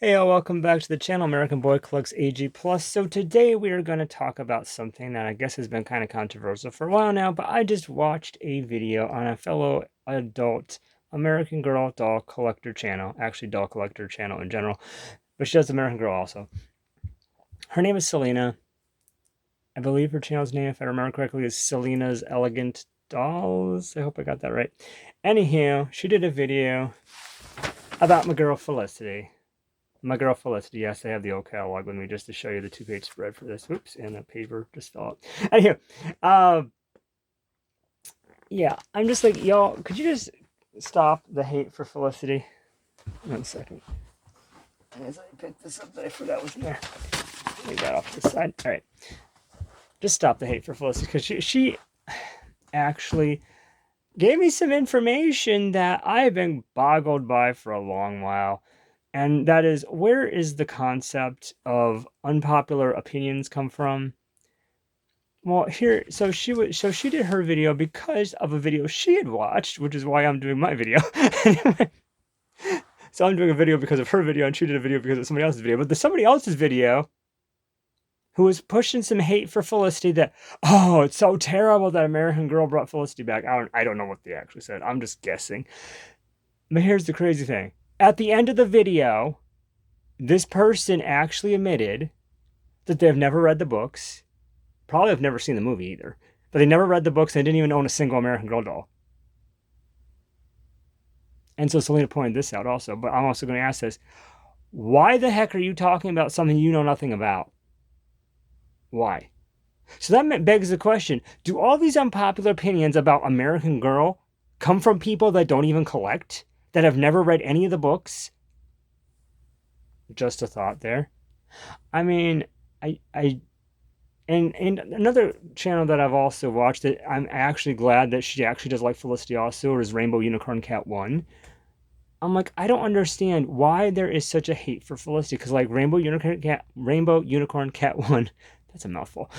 Hey, all, welcome back to the channel. American Boy Collects AG Plus. So today we are going to talk about something that I guess has been kind of controversial for a while now, but I just watched a video on a fellow adult American Girl doll collector channel, actually doll collector channel in general, but she does American Girl also. Her name is Selena. I believe her channel's name, if I remember correctly, is Selena's Elegant Dolls. I hope I got that right. Anywho, she did a video about my girl Felicity. My girl Felicity, yes, I have the old catalog with me just to show you the two-page spread for this. Oops, and the paper just fell out. Anywho, yeah, I'm just like, y'all, could you just stop the hate for Felicity? 1 second. As I picked this up that I forgot was in there. Leave that off to the side. All right. Just stop the hate for Felicity because she actually gave me some information that I've been boggled by for a long while. And that is, where is the concept of unpopular opinions come from? Well, here, so she did her video because of a video she had watched, which is why I'm doing my video. Anyway, so I'm doing a video because of her video, and she did a video because of somebody else's video. But the somebody else's video, who was pushing some hate for Felicity, that, oh, it's so terrible that American Girl brought Felicity back. I don't know what they actually said. I'm just guessing. But here's the crazy thing. At the end of the video, this person actually admitted that they've never read the books, probably have never seen the movie either, but they never read the books and didn't even own a single American Girl doll. And so Selena pointed this out also, but I'm also going to ask this. Why the heck are you talking about something you know nothing about? Why? So that begs the question, do all these unpopular opinions about American Girl come from people that don't even collect, that have never read any of the books? Just a thought there. I mean, and another channel that I've also watched that I'm actually glad that she actually does like Felicity also is Rainbow Unicorn Cat 1. I'm like, I don't understand why there is such a hate for Felicity, because like Rainbow Unicorn Cat 1, that's a mouthful,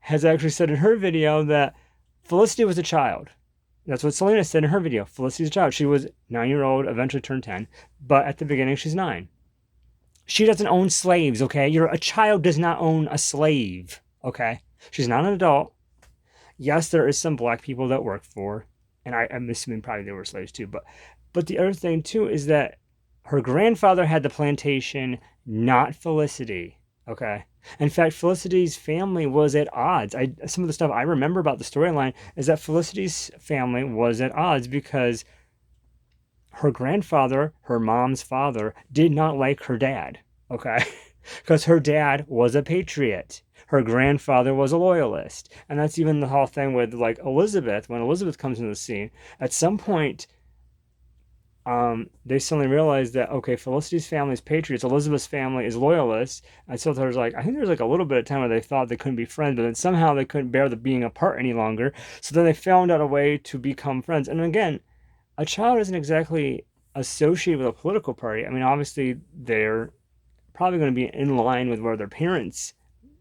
has actually said in her video that Felicity was a child. That's what Selena said in her video. Felicity's a child. She was 9-year-old, eventually turned 10, but at the beginning she's 9. She doesn't own slaves, okay? A child does not own a slave, okay? She's not an adult. Yes, there is some black people that work for, and I'm assuming probably they were slaves too, but the other thing too is that her grandfather had the plantation, not Felicity, okay? In fact, Felicity's family was at odds. Some of the stuff I remember about the storyline is that Felicity's family was at odds because her grandfather, her mom's father, did not like her dad, okay? Because her dad was a patriot. Her grandfather was a loyalist. And that's even the whole thing with, like, Elizabeth. When Elizabeth comes into the scene, at some point, they suddenly realize that, okay, Felicity's family is patriots, Elizabeth's family is loyalists. And so there's like, I think there's like a little bit of time where they thought they couldn't be friends, but then somehow they couldn't bear the being apart any longer. So then they found out a way to become friends. And again, a child isn't exactly associated with a political party. I mean, obviously, they're probably going to be in line with where their parents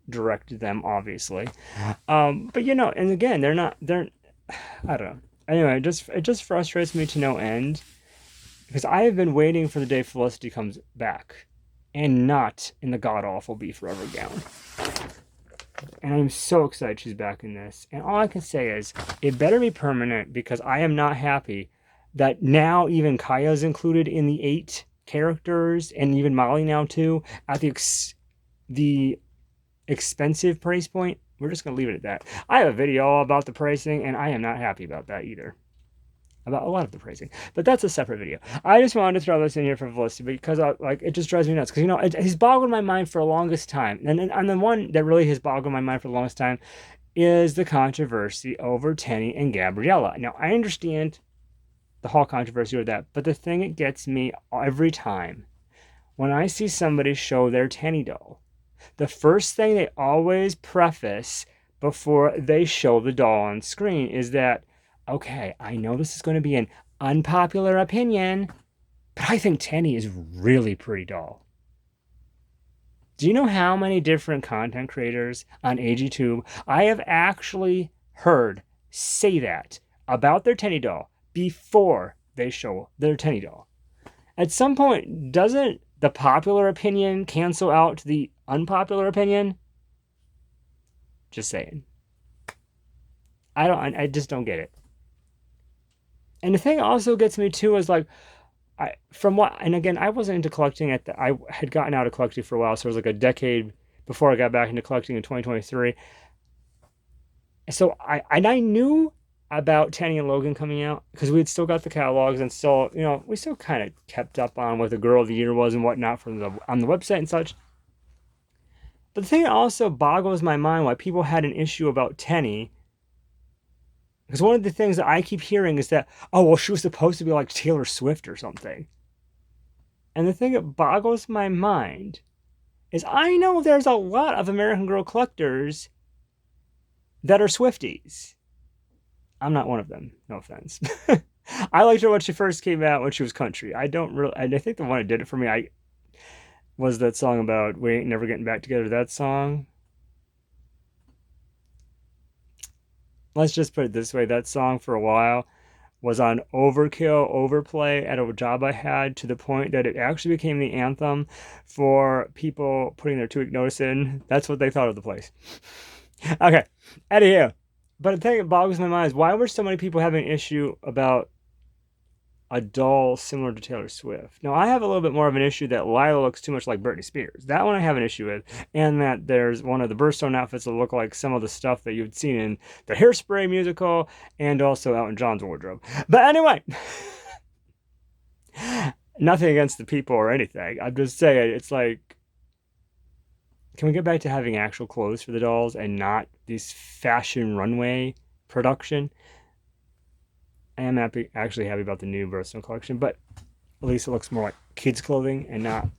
directed them, obviously. But, you know, and again, I don't know. Anyway, it just frustrates me to no end because I have been waiting for the day Felicity comes back and not in the god-awful Be Forever gown. And I'm so excited she's back in this. And all I can say is, it better be permanent because I am not happy that now even Kaya's included in the 8 characters, and even Molly now too, at the expensive price point. We're just going to leave it at that. I have a video all about the pricing, and I am not happy about that either. About a lot of the pricing. But that's a separate video. I just wanted to throw this in here for Felicity because it just drives me nuts. Because, you know, he's boggled my mind for the longest time. And the one that really has boggled my mind for the longest time is the controversy over Tenny and Gabriella. Now, I understand the whole controversy with that, but the thing that gets me every time when I see somebody show their Tenny doll, the first thing they always preface before they show the doll on screen is that, okay, I know this is going to be an unpopular opinion, but I think Tenny is really pretty doll. Do you know how many different content creators on AGTube I have actually heard say that about their Tenny doll before they show their Tenny doll? At some point, doesn't the popular opinion cancel out the unpopular opinion? Just saying. I just don't get it. And the thing also gets me too is like, and again, I wasn't into collecting I had gotten out of collecting for a while, so it was like a decade before I got back into collecting in 2023. So I knew about Tanny and Logan coming out because we had still got the catalogs and still, we still kind of kept up on what the Girl of the Year was and whatnot on the website and such. But the thing that also boggles my mind why people had an issue about Tenny, because one of the things that I keep hearing is that, oh, well, she was supposed to be like Taylor Swift or something. And the thing that boggles my mind is I know there's a lot of American Girl collectors that are Swifties. I'm not one of them, no offense. I liked her when she first came out when she was country. I think the one that did it for me was that song about we ain't never getting back together, that song. Let's just put it this way, that song for a while was on overkill, overplay at a job I had to the point that it actually became the anthem for people putting their 2-week notice in. That's what they thought of the place. Okay, anywho. But the thing that boggles my mind is why were so many people having an issue about a doll similar to Taylor Swift? Now, I have a little bit more of an issue that Lila looks too much like Britney Spears. That one I have an issue with. And that there's one of the Birthstone outfits that look like some of the stuff that you'd seen in the Hairspray musical and also Elton John's wardrobe. But anyway, nothing against the people or anything. I'm just saying, it's like, can we get back to having actual clothes for the dolls and not this fashion runway production? I am actually happy about the new Birthstone collection, but at least it looks more like kids' clothing and not.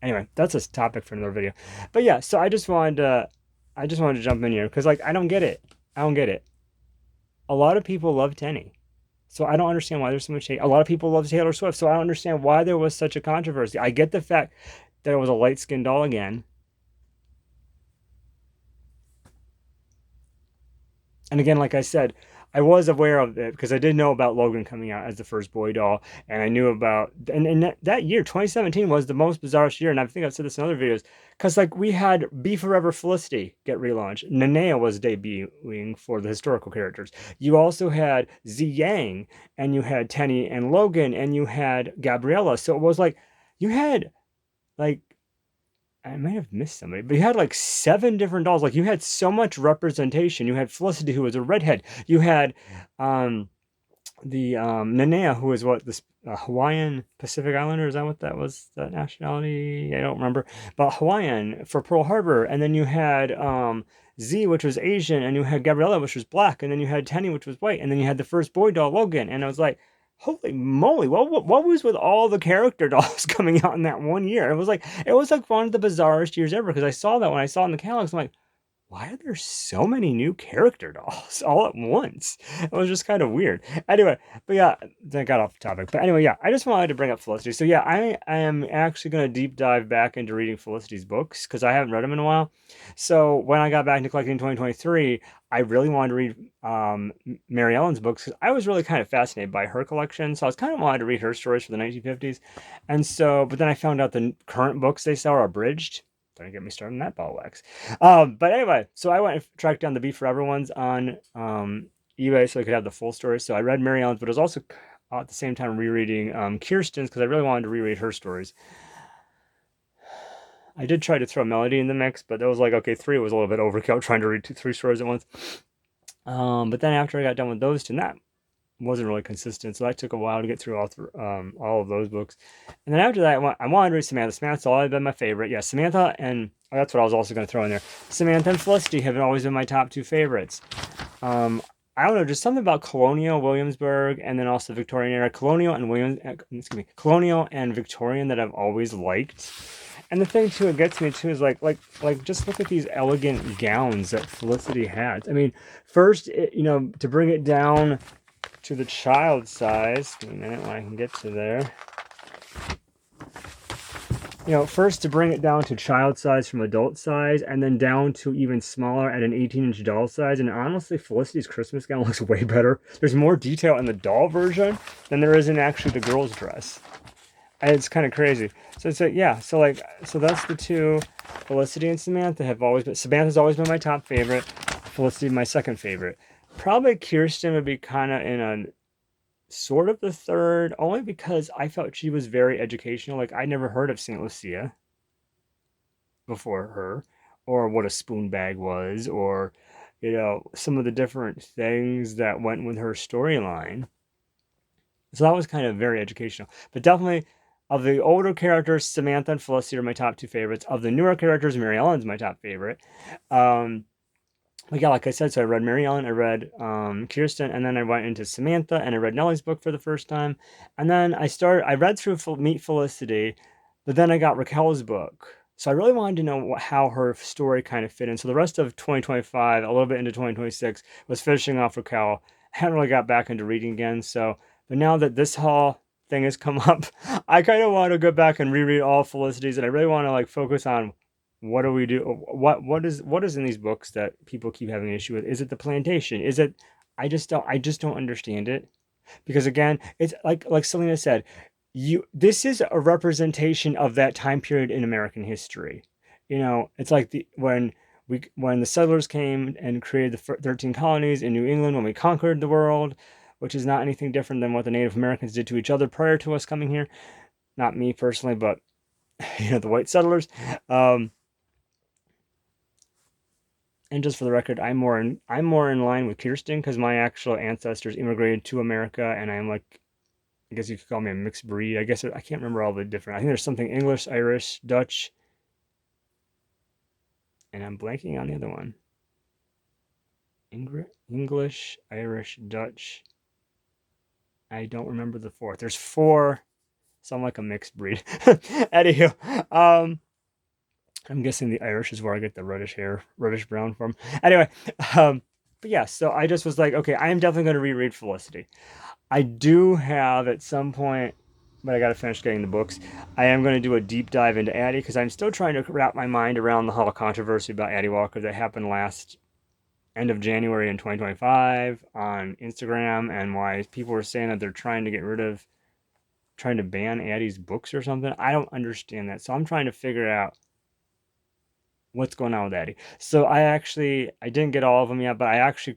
Anyway, that's a topic for another video. But yeah, so I just wanted to jump in here because like I don't get it. A lot of people love Tenny, so I don't understand why there's so much hate. A lot of people love Taylor Swift, so I don't understand why there was such a controversy. I get the fact that it was a light-skinned doll again. And again, like I said, I was aware of it because I did know about Logan coming out as the first boy doll, and I knew about and that year, 2017, was the most bizarre year, and I think I've said this in other videos, because like we had Be Forever Felicity get relaunched, Nanea was debuting for the historical characters. You also had Z Yang, and you had Tenny and Logan, and you had Gabriella. So it was like you had like I might have missed somebody, but you had like 7 different dolls. Like you had so much representation. You had Felicity, who was a redhead. You had the Nanea, who was what this Hawaiian Pacific Islander. Is that what that was? That nationality? I don't remember. But Hawaiian for Pearl Harbor. And then you had Z, which was Asian, and you had Gabriella, which was black, and then you had Tenny, which was white, and then you had the first boy doll, Logan. And I was like, holy moly, what was with all the character dolls coming out in that one year? It was like one of the bizarrest years ever, because I saw that when I saw it in the catalogs. I'm like, why are there so many new character dolls all at once? It was just kind of weird. Anyway, but yeah, I got off topic. But anyway, yeah, I just wanted to bring up Felicity. So yeah, I am actually going to deep dive back into reading Felicity's books because I haven't read them in a while. So when I got back into collecting in 2023, I really wanted to read Mary Ellen's books because I was really kind of fascinated by her collection. So I was kind of wanted to read her stories for the 1950s. And so, but then I found out the current books they sell are abridged. Don't get me started on that ball wax. But anyway, so I went and tracked down the Be Forever ones on eBay so I could have the full story. So I read Mary Ellen's, but I was also at the same time rereading Kirsten's because I really wanted to reread her stories. I did try to throw Melody in the mix, but that was like, okay, 3 was a little bit overkill trying to read 3 stories at once. But then after I got done with those 2, that wasn't really consistent, so that took a while to get through all of those books. And then after that, I wanted to read Samantha. Samantha's always been my favorite. Yeah, Samantha and that's what I was also going to throw in there. Samantha and Felicity have always been my top 2 favorites. I don't know, just something about Colonial, Williamsburg, and then also Victorian era. Colonial and Victorian that I've always liked. And the thing too, it gets me too, is like just look at these elegant gowns that Felicity has. I mean, first, to bring it down to the child size. Give me a minute when I can get to there. First to bring it down to child size from adult size, and then down to even smaller at an 18-inch doll size. And honestly, Felicity's Christmas gown looks way better. There's more detail in the doll version than there is in actually the girl's dress. It's kind of crazy. So yeah, so that's the two. Felicity and Samantha have always been. Samantha's always been my top favorite. Felicity my second favorite. Probably Kirsten would be kind of in a sort of the third, only because I felt she was very educational. Like I never heard of Saint Lucia before her, or what a spoon bag was, or some of the different things that went with her storyline. So that was kind of very educational. But definitely, of the older characters, Samantha and Felicity are my top two favorites. Of the newer characters, Mary Ellen's my top favorite. Um, but yeah, like I said, so I read Mary Ellen, I read Kirsten, and then I went into Samantha, and I read Nellie's book for the first time. And then I read through Meet Felicity, but then I got Raquel's book. So I really wanted to know how her story kind of fit in. So the rest of 2025, a little bit into 2026, was finishing off Raquel. I hadn't really got back into reading again. So, but now that this whole thing has come up, I kind of want to go back and reread all Felicity's, and I really want to like focus on what do we do? What is in these books that people keep having an issue with? Is it the plantation? Is it? I just don't understand it, because again, it's like Selena said, this is a representation of that time period in American history. It's like when the settlers came and created the 13 colonies in New England, when we conquered the world, which is not anything different than what the Native Americans did to each other prior to us coming here. Not me personally, but the white settlers. Um, and just for the record, I'm more in line with Kirsten, because my actual ancestors immigrated to America, and I'm like, I guess you could call me a mixed breed. I guess I can't remember all the different. I think there's something English, Irish, Dutch, and I'm blanking on the other one. English, Irish, Dutch. I don't remember the fourth. There's four, so I'm like a mixed breed. Anywho, I'm guessing the Irish is where I get the reddish hair, reddish brown from. Anyway, but yeah, so I just was like, okay, I am definitely going to reread Felicity. I do have at some point, but I got to finish getting the books. I am going to do a deep dive into Addie, because I'm still trying to wrap my mind around the whole controversy about Addie Walker that happened last end of January in 2025 on Instagram, and why people were saying that they're trying to ban Addie's books or something. I don't understand that. So I'm trying to figure out what's going on with Addie. So I didn't get all of them yet, but I actually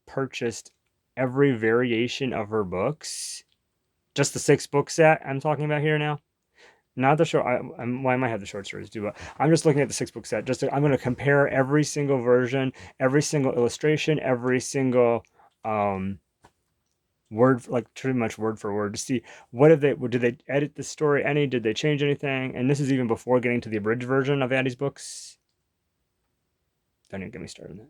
purchased every variation of her books. Just the 6-book set I'm talking about here now. Not the short. Well, I might have the short stories too, but I'm just looking at the 6-book set. I'm going to compare every single version, every single illustration, every single word, like pretty much word for word, to see did they edit the story any? Did they change anything? And this is even before getting to the abridged version of Addie's books. Don't even get me started on that.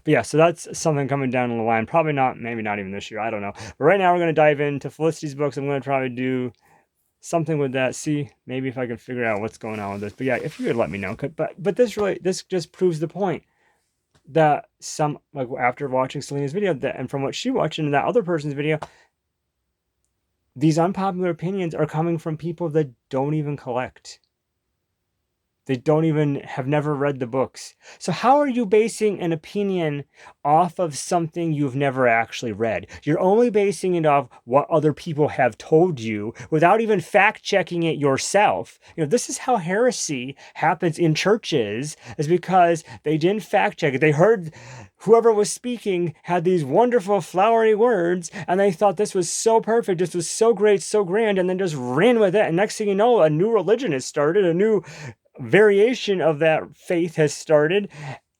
But yeah, so that's something coming down the line. Probably not, maybe not even this year. I don't know. But right now we're going to dive into Felicity's books. I'm going to try to do something with that. See, maybe if I can figure out what's going on with this. But yeah, if you could let me know. But this just proves the point that like after watching Selena's video, and from what she watched in that other person's video, these unpopular opinions are coming from people that don't even collect. They don't even have never read the books. So how are you basing an opinion off of something you've never actually read? You're only basing it off what other people have told you without even fact checking it yourself. This is how heresy happens in churches, is because they didn't fact check it. They heard whoever was speaking had these wonderful flowery words, and they thought this was so perfect, this was so great, so grand, and then just ran with it. And next thing you know, a new religion has started, a new variation of that faith has started,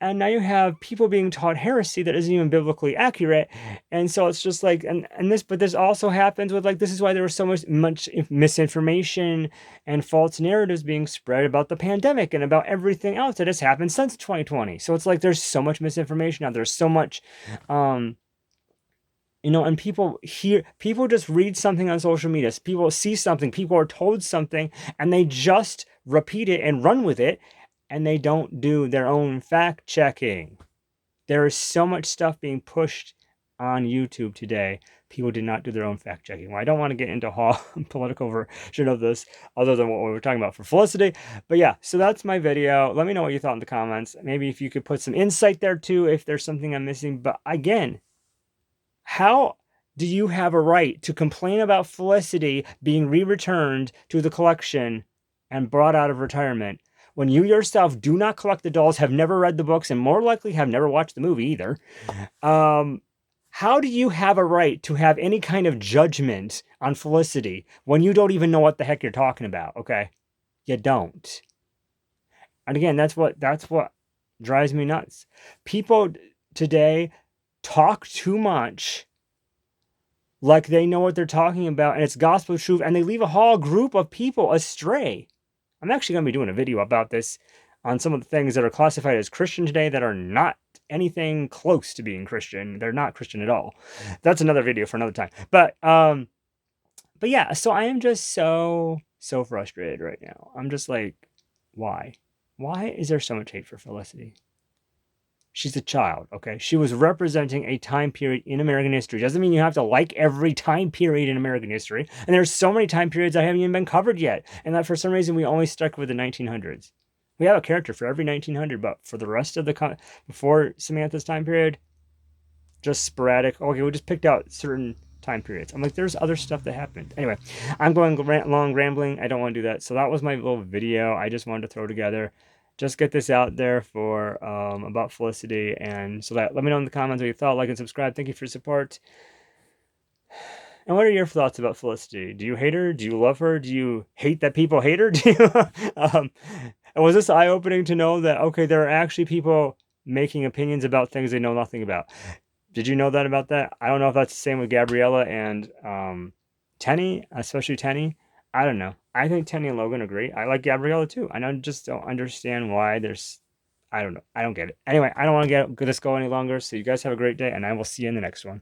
and now you have people being taught heresy that isn't even biblically accurate. And so it's just like, but this also happens with, like, this is why there was so much misinformation and false narratives being spread about the pandemic and about everything else that has happened since 2020. So it's like there's so much misinformation out there, so much and people just read something on social media, people see something, people are told something, and they just repeat it and run with it, and they don't do their own fact checking. There is so much stuff being pushed on YouTube today. People did not do their own fact checking. Well, I don't want to get into a political version of this other than what we were talking about for Felicity. But yeah, so that's my video. Let me know what you thought in the comments. Maybe if you could put some insight there too, if there's something I'm missing. But again, how do you have a right to complain about Felicity being re-returned to the collection and brought out of retirement when you yourself do not collect the dolls, have never read the books, and more likely have never watched the movie either? How do you have a right to have any kind of judgment on Felicity when you don't even know what the heck you're talking about? Okay, you don't. And again, that's what drives me nuts. People today talk too much like they know what they're talking about and it's gospel truth, and they leave a whole group of people astray. I'm actually going to be doing a video about this on some of the things that are classified as Christian today that are not anything close to being Christian. They're not Christian at all. That's another video for another time. But yeah, so I am just so frustrated right now. I'm just like, why? Why is there so much hate for Felicity? She's a child, okay? She was representing a time period in American history. Doesn't mean you have to like every time period in American history. And there's so many time periods that haven't even been covered yet. And that for some reason we only stuck with the 1900s. We have a character for every 1900, but for the rest of the before Samantha's time period, just sporadic. Okay, we just picked out certain time periods. I'm like, there's other stuff that happened. Anyway, I'm going long rambling. I don't want to do that. So that was my little video I just wanted to throw together. Just get this out there for about Felicity, and so that let me know in the comments what you thought. Like and subscribe. Thank you for your support. And what are your thoughts about Felicity? Do you hate her? Do you love her? Do you hate that people hate her? Do you, and was this eye-opening to know that okay, there are actually people making opinions about things they know nothing about? Did you know that about that? I don't know if that's the same with Gabriella and Tenny, especially Tenny. I don't know. I think Tenny and Logan are great. I like Gabriella too. I just don't understand why there's. I don't know. I don't get it. Anyway, I don't want to get this go any longer. So you guys have a great day, and I will see you in the next one.